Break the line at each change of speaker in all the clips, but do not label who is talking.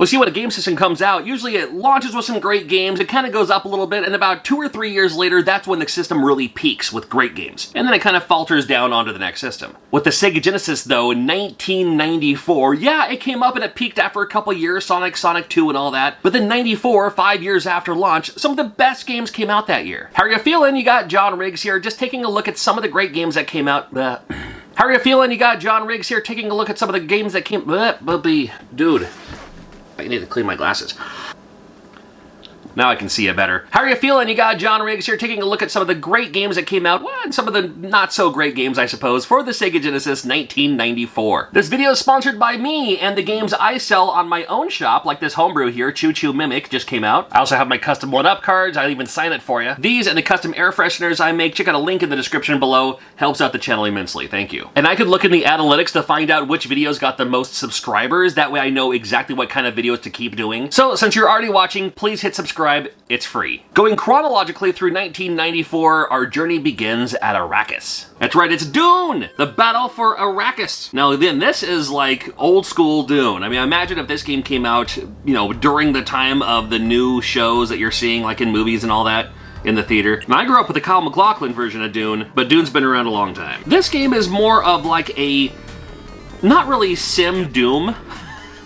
We'll see what a game system comes out. Usually it launches with some great games, it kind of goes up a little bit, and about 2 or 3 years later, that's when the system really peaks with great games. And then it kind of falters down onto the next system. With the Sega Genesis, though, in 1994, yeah, it came up and it peaked after a couple years, Sonic, Sonic 2, and all that. But then 94, 5 years after launch, some of the best games came out that year. How are you feeling? You got John Riggs here, just taking a look at some of the great games that came out. How are you feeling? You got John Riggs here, taking a look at some of the games that came... Dude. I need to clean my glasses. Now I can see it better. How are you feeling? You got John Riggs here taking a look at some of the great games that came out, well, and some of the not so great games, I suppose, for the Sega Genesis 1994. This video is sponsored by me and the games I sell on my own shop, like this homebrew here, Choo Choo Mimic, just came out. I also have my custom 1-up cards, I'll even sign it for you. These and the custom air fresheners I make, check out a link in the description below, helps out the channel immensely, thank you. And I could look in the analytics to find out which videos got the most subscribers, that way I know exactly what kind of videos to keep doing. So since you're already watching, please hit subscribe, it's free. Going chronologically through 1994, our journey begins at Arrakis. That's right, it's Dune! The battle for Arrakis. Now then, this is like old school Dune. I mean, imagine if this game came out, you know, during the time of the new shows that you're seeing, like in movies and all that, in the theater. Now, I grew up with the Kyle MacLachlan version of Dune, but Dune's been around a long time. This game is more of like a, not really sim Doom,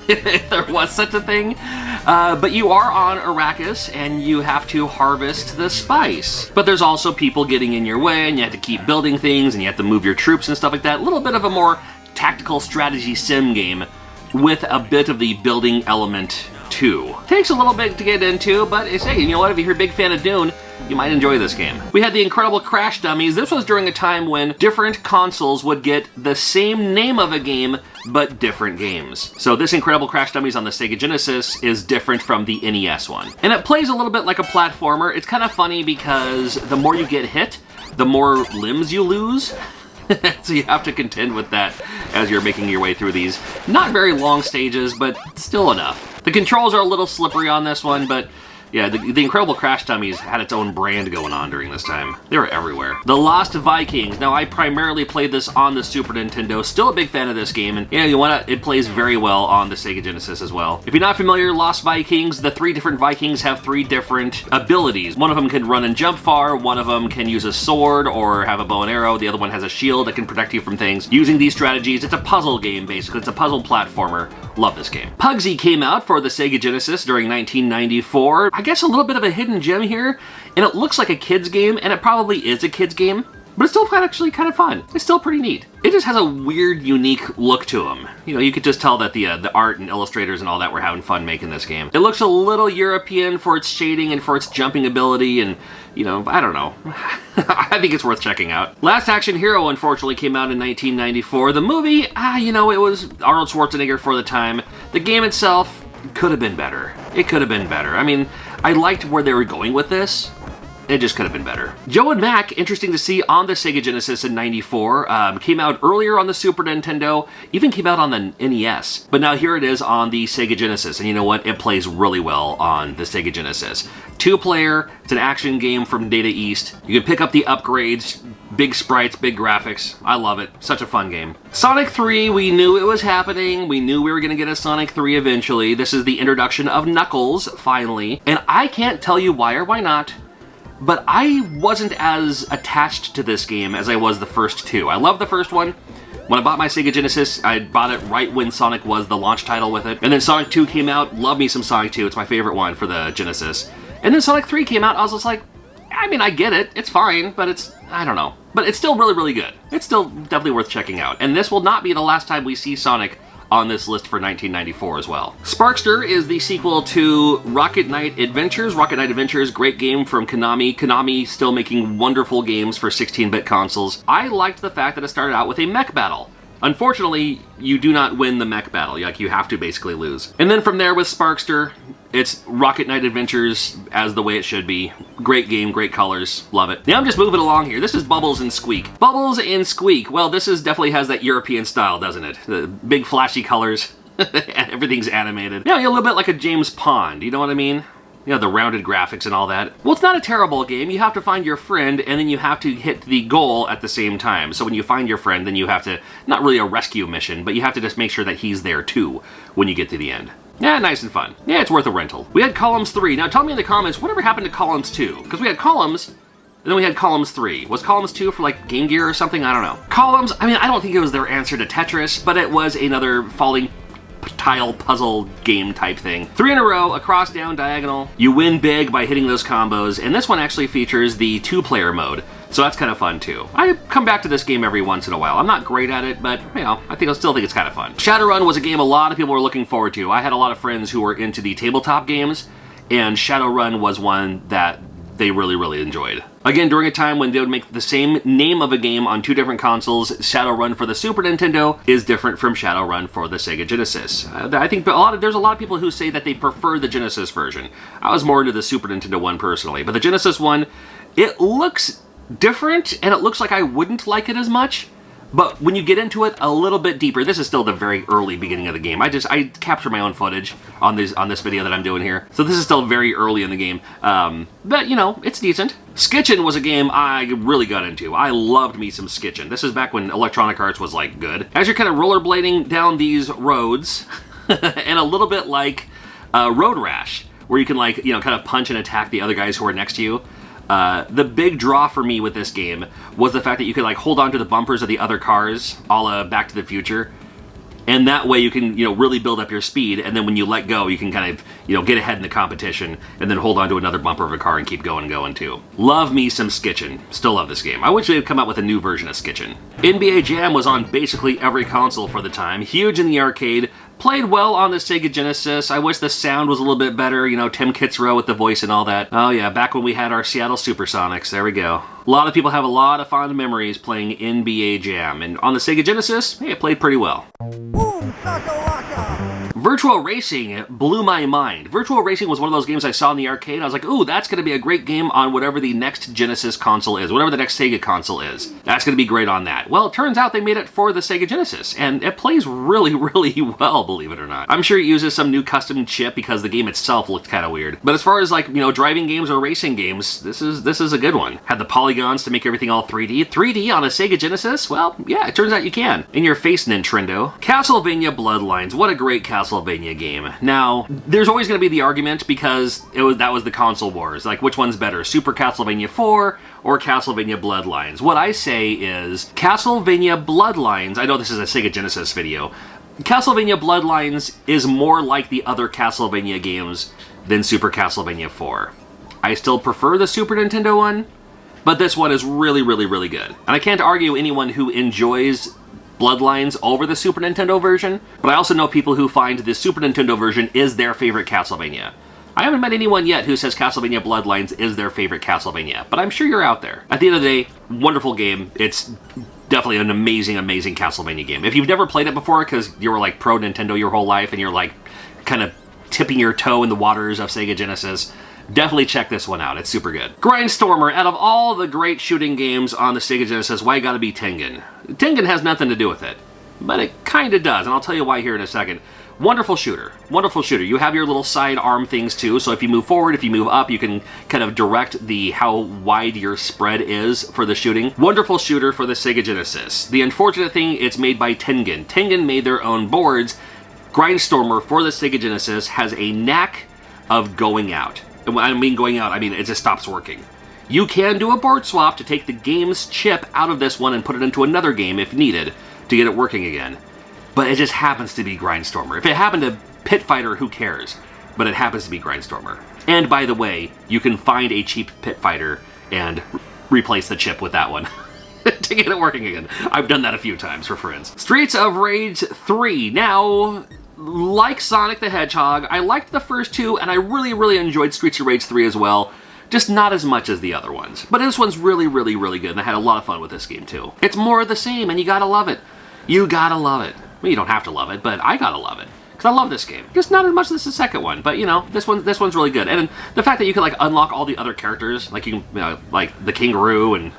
if there was such a thing. But you are on Arrakis, and you have to harvest the spice. But there's also people getting in your way, and you have to keep building things, and you have to move your troops and stuff like that. A little bit of a more tactical strategy sim game with a bit of the building element too. Takes a little bit to get into, but it's, hey, you know what, if you're a big fan of Dune, you might enjoy this game. We had the incredible Crash Dummies. This was during a time when different consoles would get the same name of a game, but different games. So this incredible Crash Dummies on the Sega Genesis is different from the NES one. And it plays a little bit like a platformer. It's kind of funny because the more you get hit, the more limbs you lose. So you have to contend with that as you're making your way through these not very long stages, but still enough. The controls are a little slippery on this one, but yeah, the Incredible Crash Dummies had its own brand going on during this time. They were everywhere. The Lost Vikings. Now, I primarily played this on the Super Nintendo. Still a big fan of this game, and yeah, you wanna, it plays very well on the Sega Genesis as well. If you're not familiar, Lost Vikings, the 3 different Vikings have 3 different abilities. One of them can run and jump far, one of them can use a sword or have a bow and arrow, the other one has a shield that can protect you from things. Using these strategies, it's a puzzle game, basically. It's a puzzle platformer. Love this game. Pugsy came out for the Sega Genesis during 1994. I guess a little bit of a hidden gem here, and it looks like a kid's game, and it probably is a kid's game, but it's still actually kind of fun. It's still pretty neat. It just has a weird, unique look to them. You know, you could just tell that the art and illustrators and all that were having fun making this game. It looks a little European for its shading and for its jumping ability, and, you know, I don't know. I think it's worth checking out. Last Action Hero, unfortunately, came out in 1994. The movie, you know, it was Arnold Schwarzenegger for the time. The game itself could have been better. It could have been better. I mean, I liked where they were going with this. It just could have been better. Joe and Mac, interesting to see on the Sega Genesis in 94. Came out earlier on the Super Nintendo, even came out on the NES. But now here it is on the Sega Genesis, and you know what? It plays really well on the Sega Genesis. 2-player, it's an action game from Data East. You can pick up the upgrades, big sprites, big graphics. I love it. Such a fun game. Sonic 3, we knew it was happening. We knew we were gonna get a Sonic 3 eventually. This is the introduction of Knuckles, finally. And I can't tell you why or why not, but I wasn't as attached to this game as I was the first 2. I love the first one. When I bought my Sega Genesis, I bought it right when Sonic was the launch title with it. And then Sonic 2 came out. Love me some Sonic 2. It's my favorite one for the Genesis. And then Sonic 3 came out. I was just like, I mean, I get it. It's fine, but it's, I don't know. But it's still really, really good. It's still definitely worth checking out. And this will not be the last time we see Sonic on this list for 1994 as well. Sparkster is the sequel to Rocket Knight Adventures. Rocket Knight Adventures, great game from Konami. Konami still making wonderful games for 16-bit consoles. I liked the fact that it started out with a mech battle. Unfortunately, you do not win the mech battle. Like, you have to basically lose. And then from there with Sparkster, it's Rocket Knight Adventures as the way it should be. Great game, great colors, love it. Now I'm just moving along here. This is Bubbles and Squeak. Bubbles and Squeak, well, this is definitely has that European style, doesn't it? The big flashy colors, everything's animated. Yeah, a little bit like a James Pond, you know what I mean? You know, the rounded graphics and all that. Well, it's not a terrible game. You have to find your friend, and then you have to hit the goal at the same time. So when you find your friend, then you have to, not really a rescue mission, but you have to just make sure that he's there too when you get to the end. Yeah, nice and fun. Yeah, it's worth a rental. We had Columns 3. Now tell me in the comments, whatever happened to Columns 2? Because we had Columns, and then we had Columns 3. Was Columns 2 for like Game Gear or something? I don't know. Columns, I mean, I don't think it was their answer to Tetris, but it was another falling tile puzzle game type thing. 3 in a row, across, down, diagonal. You win big by hitting those combos, and this one actually features the 2-player mode, so that's kind of fun too. I come back to this game every once in a while. I'm not great at it, but you know, I still think it's kind of fun. Shadowrun was a game a lot of people were looking forward to. I had a lot of friends who were into the tabletop games, and Shadowrun was one that they really enjoyed. Again, during a time when they would make the same name of a game on 2 different consoles, Shadowrun for the Super Nintendo is different from Shadowrun for the Sega Genesis. I think there's a lot of people who say that they prefer the Genesis version. I was more into the Super Nintendo one personally, but the Genesis one, it looks different, and it looks like I wouldn't like it as much. But when you get into it a little bit deeper, this is still the very early beginning of the game. I capture my own footage on this video that I'm doing here. So this is still very early in the game. But, you know, it's decent. Skitchin' was a game I really got into. I loved me some Skitchin'. This is back when Electronic Arts was, like, good. As you're kind of rollerblading down these roads, and a little bit like Road Rash, where you can, like, you know, kind of punch and attack the other guys who are next to you. The big draw for me with this game was the fact that you could like hold on to the bumpers of the other cars, a la Back to the Future, and that way you can, you know, really build up your speed, and then when you let go, you can kind of, you know, get ahead in the competition, and then hold on to another bumper of a car and keep going too. Love me some Skitchin'. Still love this game. I wish they'd come out with a new version of Skitchin'. NBA Jam was on basically every console for the time, huge in the arcade, played well on the Sega Genesis. I wish the sound was a little bit better, you know, Tim Kitzrow with the voice and all that. Oh yeah, back when we had our Seattle Supersonics, there we go. A lot of people have a lot of fond memories playing NBA Jam, and on the Sega Genesis, hey, it played pretty well. Boom, Virtual Racing blew my mind. Virtual Racing was one of those games I saw in the arcade. I was like, ooh, that's going to be a great game on whatever the next Genesis console is, whatever the next Sega console is. That's going to be great on that. Well, it turns out they made it for the Sega Genesis, and it plays really well, believe it or not. I'm sure it uses some new custom chip because the game itself looked kind of weird. But as far as like, you know, driving games or racing games, this is a good one. Had the polygons to make everything all 3D. 3D on a Sega Genesis? Well, yeah, it turns out you can. In your face, Nintendo. Castlevania Bloodlines. What a great Castlevania game. Now, there's always going to be the argument because that was the console wars. Like, which one's better, Super Castlevania 4 or Castlevania Bloodlines? What I say is Castlevania Bloodlines, I know this is a Sega Genesis video, Castlevania Bloodlines is more like the other Castlevania games than Super Castlevania 4. I still prefer the Super Nintendo one, but this one is really good. And I can't argue anyone who enjoys Bloodlines over the Super Nintendo version, but I also know people who find the Super Nintendo version is their favorite Castlevania. I haven't met anyone yet who says Castlevania Bloodlines is their favorite Castlevania, but I'm sure you're out there. At the end of the day, wonderful game. It's definitely an amazing Castlevania game. If you've never played it before because you were like pro Nintendo your whole life and you're like kind of tipping your toe in the waters of Sega Genesis, definitely check this one out. It's super good. Grindstormer, out of all the great shooting games on the Sega Genesis, why gotta be Tengen? Tengen has nothing to do with it, but it kinda does, and I'll tell you why here in a second. Wonderful shooter. Wonderful shooter. You have your little side arm things too, so if you move forward, if you move up, you can kind of direct how wide your spread is for the shooting. Wonderful shooter for the Sega Genesis. The unfortunate thing, it's made by Tengen. Tengen made their own boards. Grindstormer for the Sega Genesis has a knack of going out. And when I mean going out, I mean it just stops working. You can do a board swap to take the game's chip out of this one and put it into another game if needed to get it working again. But it just happens to be Grindstormer. If it happened to Pit Fighter, who cares? But it happens to be Grindstormer. And by the way, you can find a cheap Pit Fighter and replace the chip with that one to get it working again. I've done that a few times for friends. Streets of Rage 3. Now, like Sonic the Hedgehog, I liked the first two, and I really enjoyed Streets of Rage 3 as well. Just not as much as the other ones. But this one's really good, and I had a lot of fun with this game too. It's more of the same, and you gotta love it. You gotta love it. Well, you don't have to love it, but I gotta love it. Because I love this game. Just not as much as the second one, but you know, this one's really good. And the fact that you can like unlock all the other characters, like you can, like the kangaroo and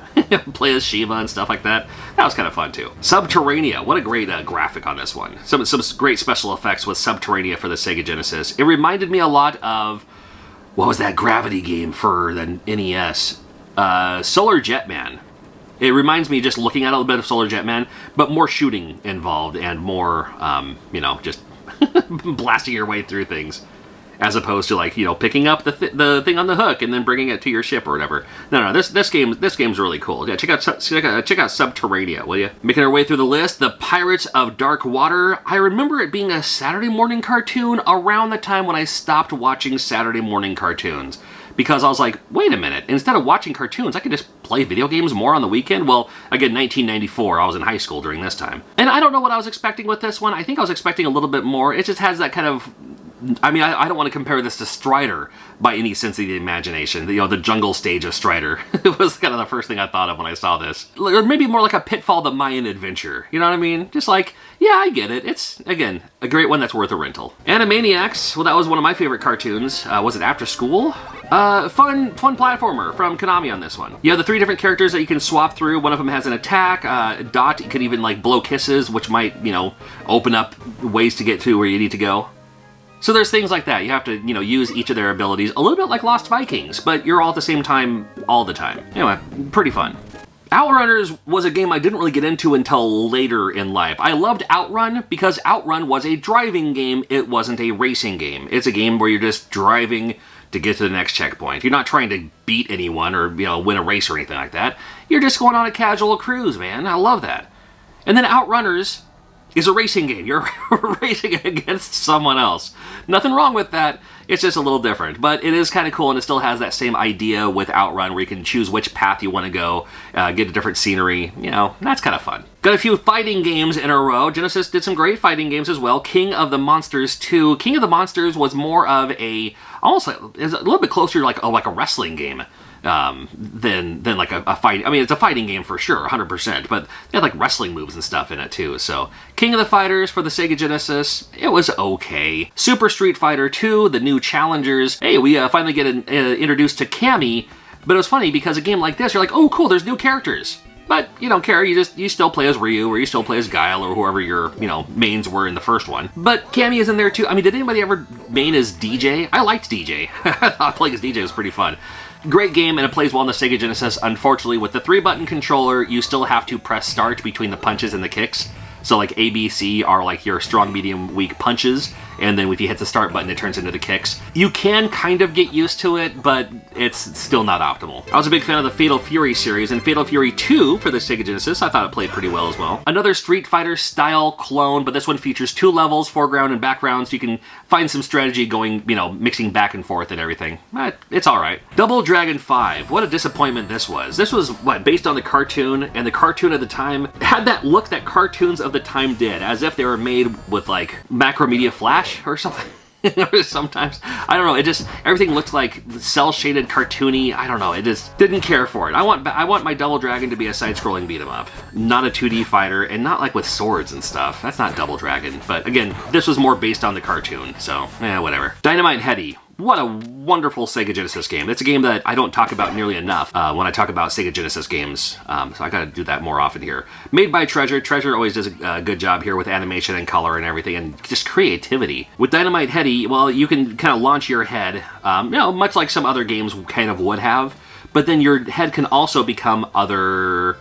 play as Shiva and stuff like that, that was kind of fun too. Subterranea, what a great graphic on this one. Some great special effects with Subterranea for the Sega Genesis. It reminded me a lot of, what was that Gravity game for the NES? Solar Jetman. It reminds me, just looking at a little bit of Solar Jetman, but more shooting involved and more, you know, just blasting your way through things. As opposed to, like, you know, picking up the thing on the hook and then bringing it to your ship or whatever. No, this game's really cool. Yeah, check out Subterranea, will you? Making our way through the list, The Pirates of Dark Water. I remember it being a Saturday morning cartoon around the time when I stopped watching Saturday morning cartoons. Because I was like, wait a minute, instead of watching cartoons, I could just play video games more on the weekend? Well, again, 1994, I was in high school during this time. And I don't know what I was expecting with this one. I think I was expecting a little bit more. It just has that kind of... I mean, I don't want to compare this to Strider by any sense of the imagination. You know, the jungle stage of Strider. It was kind of the first thing I thought of when I saw this. Or maybe more like a Pitfall the Mayan Adventure. You know what I mean? Just like, yeah, I get it. It's, again, a great one that's worth a rental. Animaniacs, well, that was one of my favorite cartoons. Was it After School? Fun platformer from Konami on this one. You have the 3 different characters that you can swap through. One of them has an attack. Dot, you can even, like, blow kisses, which might, you know, open up ways to get to where you need to go. So there's things like that. You have to, you know, use each of their abilities, a little bit like Lost Vikings, but you're all at the same time all the time. Anyway, pretty fun. Outrunners was a game I didn't really get into until later in life. I loved Outrun because Outrun was a driving game. It wasn't a racing game. It's a game where you're just driving to get to the next checkpoint. You're not trying to beat anyone or, you know, win a race or anything like that. You're just going on a casual cruise, man. I love that. And then Outrunners is a racing game. You're racing against someone else. Nothing wrong with that. It's just a little different. But it is kind of cool, and it still has that same idea with Outrun where you can choose which path you want to go, get a different scenery. You know, that's kind of fun. Got a few fighting games in a row. Genesis did some great fighting games as well. King of the Monsters 2. King of the Monsters was more of a, almost like, it's a little bit closer to like a wrestling game. Than like a fight. I mean, it's a fighting game for sure, 100%, but they had like wrestling moves and stuff in it too. So, King of the Fighters for the Sega Genesis, it was okay. Super Street Fighter 2, the new challengers. Hey, we finally get introduced to Cammy, but it was funny because a game like this, you're like, oh, cool, there's new characters. But you don't care, you still play as Ryu, or you still play as Guile, or whoever your, you know, mains were in the first one. But Cammy is in there too. I mean, did anybody ever main as DJ? I liked DJ. I thought playing as DJ was pretty fun. Great game, and it plays well on the Sega Genesis. Unfortunately, with the 3-button controller, you still have to press start between the punches and the kicks. So like A, B, C are like your strong, medium, weak punches, and then if you hit the start button, it turns into the kicks. You can kind of get used to it, but it's still not optimal. I was a big fan of the Fatal Fury series, and Fatal Fury 2 for the Sega Genesis, I thought it played pretty well as well. Another Street Fighter style clone, but this one features 2 levels, foreground and background, so you can find some strategy going, you know, mixing back and forth and everything. It's alright. Double Dragon 5, what a disappointment this was. This was, what, based on the cartoon, and the cartoon at the time had that look that cartoons of the time did, as if they were made with like Macromedia Flash or something. Sometimes, I don't know, it just, everything looked like cel-shaded, cartoony. I don't know, it just didn't care for it. I want my Double Dragon to be a side-scrolling beat-em-up, not a 2D fighter, and not like with swords and stuff. That's not Double Dragon, but again, this was more based on the cartoon, so, whatever. Dynamite Headdy. What a wonderful Sega Genesis game. It's a game that I don't talk about nearly enough when I talk about Sega Genesis games, so I gotta do that more often here. Made by Treasure. Treasure always does a good job here with animation and color and everything, and just creativity. With Dynamite Headdy, well, you can kind of launch your head, you know, much like some other games kind of would have, but then your head can also become other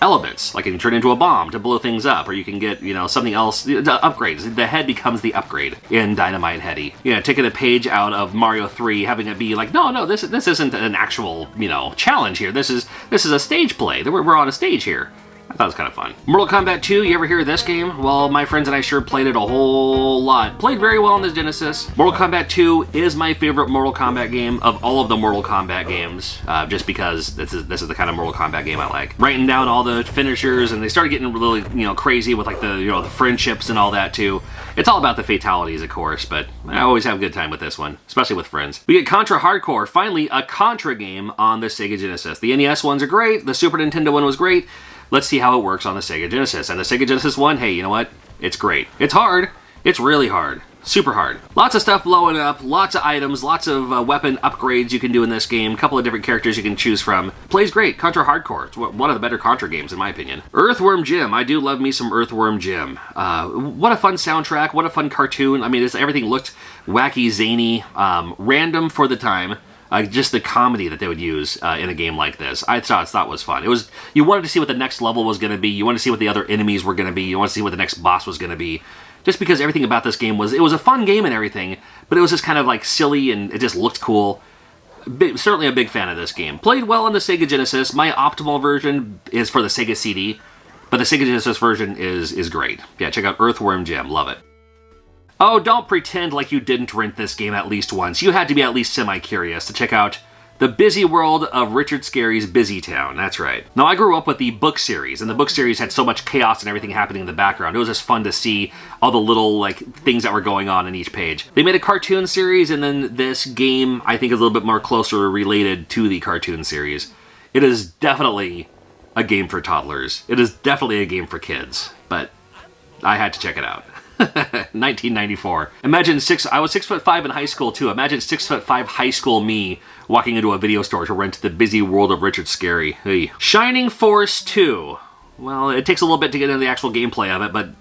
elements, like it can turn into a bomb to blow things up, or you can get, you know, something else, the upgrades. The head becomes the upgrade in Dynamite Headdy. You know, taking a page out of Mario 3, having it be like, no, this isn't an actual, you know, challenge here. This is a stage play. We're on a stage here. I thought it was kind of fun. Mortal Kombat 2, you ever hear of this game? Well, my friends and I sure played it a whole lot. Played very well on the Genesis. Mortal Kombat 2 is my favorite Mortal Kombat game of all of the Mortal Kombat games, just because this is the kind of Mortal Kombat game I like. Writing down all the finishers, and they started getting really, you know, crazy with like the, you know, the friendships and all that too. It's all about the fatalities, of course, but I always have a good time with this one, especially with friends. We get Contra Hardcore, finally a Contra game on the Sega Genesis. The NES ones are great, the Super Nintendo one was great. Let's see how it works on the Sega Genesis. And the Sega Genesis one, hey, you know what? It's great. It's hard. It's really hard. Super hard. Lots of stuff blowing up, lots of items, lots of weapon upgrades you can do in this game, a couple of different characters you can choose from. Plays great. Contra Hardcore. It's one of the better Contra games, in my opinion. Earthworm Jim. I do love me some Earthworm Jim. What a fun soundtrack. What a fun cartoon. I mean, everything looked wacky, zany, random for the time. Just the comedy that they would use in a game like this, I thought was fun. It was, you wanted to see what the next level was going to be. You wanted to see what the other enemies were going to be. You wanted to see what the next boss was going to be. just because everything about this game was, it was a fun game and everything, but it was just kind of like silly and it just looked cool. Certainly a big fan of this game. Played well on the Sega Genesis. My optimal version is for the Sega CD, but the Sega Genesis version is great. Yeah, check out Earthworm Jim. Love it. Oh, don't pretend like you didn't rent this game at least once. You had to be at least semi-curious to check out The Busy World of Richard Scarry's Busy Town. That's right. Now, I grew up with the book series, and the book series had so much chaos and everything happening in the background. It was just fun to see all the little, like, things that were going on in each page. They made a cartoon series, and then this game, I think, is a little bit more closer related to the cartoon series. It is definitely a game for toddlers. It is definitely a game for kids, but I had to check it out. 1994. Imagine I was 6'5" in high school too. Imagine 6'5" high school me walking into a video store to rent The Busy World of Richard Scarry. Hey. Shining Force 2. Well, it takes a little bit to get into the actual gameplay of it, but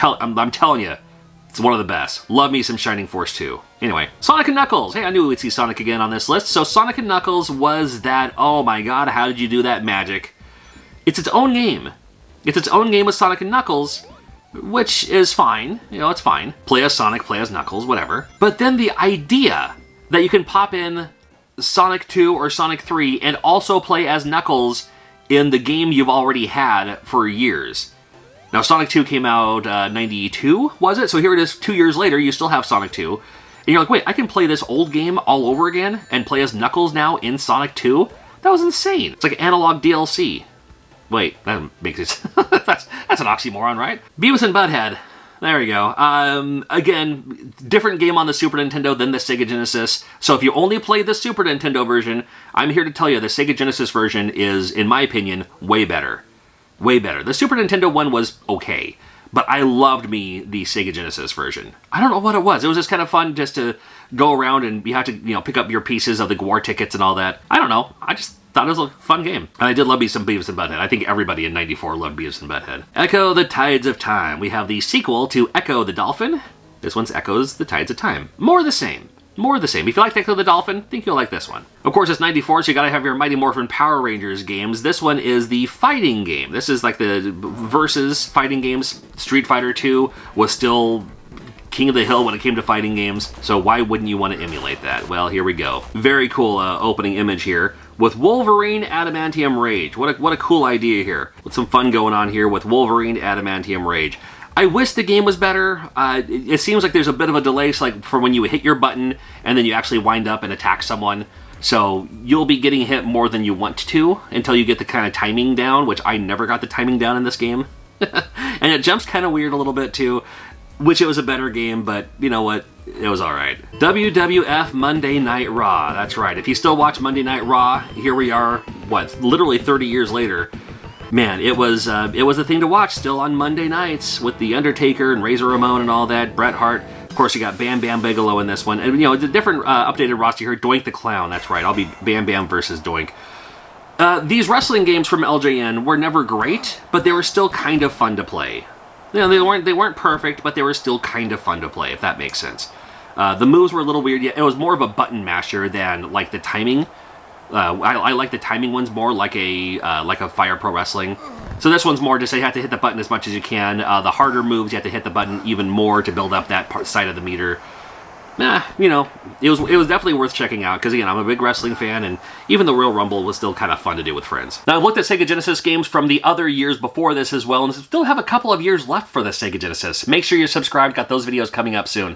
I'm telling you, it's one of the best. Love me some Shining Force 2. Anyway, Sonic & Knuckles. Hey, I knew we'd see Sonic again on this list. So Sonic & Knuckles was that, oh my god, how did you do that magic? It's its own game. It's its own game with Sonic & Knuckles, which is fine. You know, it's fine. Play as Sonic, play as Knuckles, whatever. But then the idea that you can pop in Sonic 2 or Sonic 3 and also play as Knuckles in the game you've already had for years. Now, Sonic 2 came out 92, was it? So here it is 2 years later, you still have Sonic 2. And you're like, wait, I can play this old game all over again and play as Knuckles now in Sonic 2? That was insane. It's like analog DLC. Wait, that makes it... that's an oxymoron, right? Beavis and Butthead. There we go. Again, different game on the Super Nintendo than the Sega Genesis. So if you only played the Super Nintendo version, I'm here to tell you the Sega Genesis version is, in my opinion, way better. Way better. The Super Nintendo one was okay, but I loved the Sega Genesis version. I don't know what it was. It was just kind of fun just to go around and you have to, you know, pick up your pieces of the war tickets and all that. I don't know. I just thought it was a fun game. And I did love me some Beavis and Butthead. I think everybody in 94 loved Beavis and Butthead. Echo the Tides of Time. We have the sequel to Echo the Dolphin. This one's Echoes the Tides of Time. More the same. More the same. If you liked Echo the Dolphin, I think you'll like this one. Of course, it's 94, so you gotta have your Mighty Morphin Power Rangers games. This one is the fighting game. This is like the versus fighting games. Street Fighter 2 was still king of the hill when it came to fighting games, so why wouldn't you want to emulate that? Well, here we go. Very cool opening image here with Wolverine Adamantium Rage. What a cool idea here. With some fun going on here with Wolverine Adamantium Rage. I wish the game was better. It seems like there's a bit of a delay, so like for when you hit your button and then you actually wind up and attack someone. So you'll be getting hit more than you want to until you get the kind of timing down, which I never got the timing down in this game. And it jumps kind of weird a little bit too. Wish it was a better game, but you know what? It was alright. WWF Monday Night Raw. That's right. If you still watch Monday Night Raw, here we are, what, literally 30 years later. Man, it was a thing to watch still on Monday nights with The Undertaker and Razor Ramon and all that, Bret Hart. Of course, you got Bam Bam Bigelow in this one. And, you know, the different updated roster here. Doink the Clown, that's right. I'll be Bam Bam versus Doink. These wrestling games from LJN were never great, but they were still kind of fun to play. You know, they weren't perfect, but they were still kind of fun to play, if that makes sense. The moves were a little weird. Yeah, it was more of a button masher than like the timing. I like the timing ones more like a Fire Pro Wrestling. So this one's more just you have to hit the button as much as you can. The harder moves, you have to hit the button even more to build up that side of the meter. You know, it was definitely worth checking out, because again, I'm a big wrestling fan, and even the Royal Rumble was still kind of fun to do with friends. Now, I've looked at Sega Genesis games from the other years before this as well, and still have a couple of years left for the Sega Genesis. Make sure you're subscribed, got those videos coming up soon.